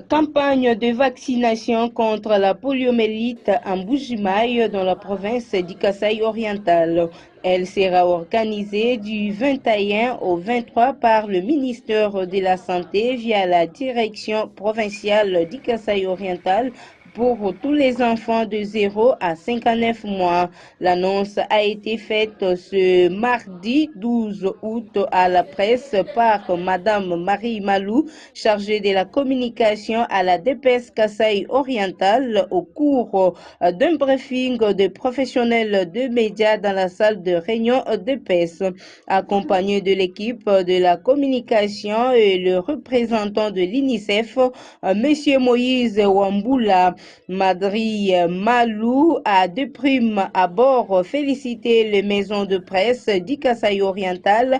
Campagne de vaccination contre la poliomyélite en Bujimaï dans la province du Kasaï oriental. Elle sera organisée du 21 au 23 par le ministère de la Santé via la direction provinciale du Kasaï oriental pour tous les enfants de 0 à 59 mois. L'annonce a été faite ce mardi 12 août à la presse par Madame Marie Malou, chargée de la communication à la DPS Kasaï oriental au cours d'un briefing de professionnels de médias dans la salle de réunion DPS. Accompagné de l'équipe de la communication et le représentant de l'UNICEF, Monsieur Moïse Wambula, Madri Malou a de prime abord félicité les maisons de presse du Kasaï oriental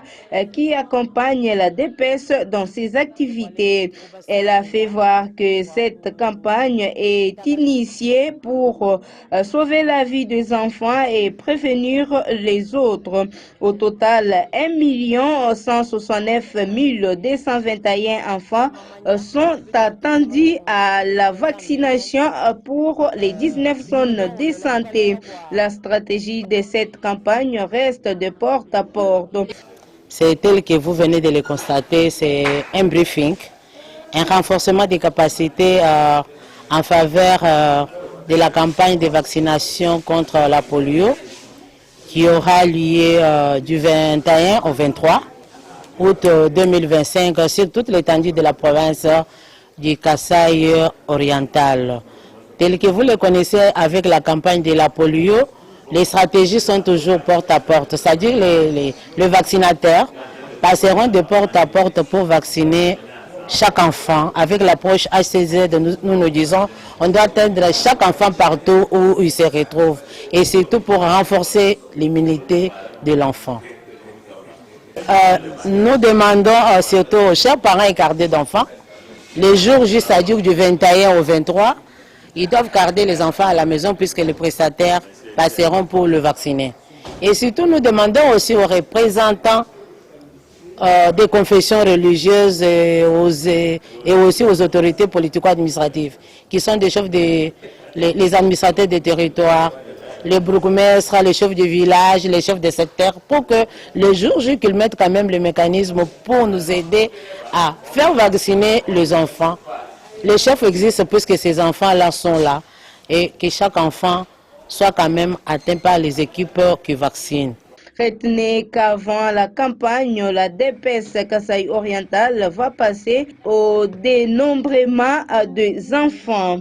qui accompagnent la DPS dans ses activités. Elle a fait voir que cette campagne est initiée pour sauver la vie des enfants et prévenir les autres. Au total, 1 169 221 enfants sont attendus à la vaccination pour les 19 zones de santé. La stratégie de cette campagne reste de porte à porte. C'est tel que vous venez de le constater, c'est un briefing, un renforcement des capacités en faveur de la campagne de vaccination contre la polio qui aura lieu du 21 au 23 août 2025 sur toute l'étendue de la province du Kasaï oriental. Tel que vous le connaissez avec la campagne de la polio, les stratégies sont toujours porte à porte, c'est-à-dire les vaccinateurs passeront de porte à porte pour vacciner chaque enfant. Avec l'approche HCZ, nous disons on doit atteindre chaque enfant partout où il se retrouve et surtout pour renforcer l'immunité de l'enfant. Nous demandons surtout aux chers parents et gardés d'enfants, les jours juste à dire du 21 au 23, ils doivent garder les enfants à la maison puisque les prestataires passeront pour le vacciner. Et surtout, nous demandons aussi aux représentants des confessions religieuses et aussi aux autorités politico-administratives, qui sont des chefs les administrateurs des territoires, les bourgmestres, les chefs de village, les chefs de secteur, pour que le jour J qu'ils mettent quand même le mécanisme pour nous aider à faire vacciner les enfants. Les chefs existent puisque ces enfants-là sont là et que chaque enfant soit quand même atteint par les équipes qui vaccinent. Retenez qu'avant la campagne, la DPS Kasaï oriental va passer au dénombrement des enfants.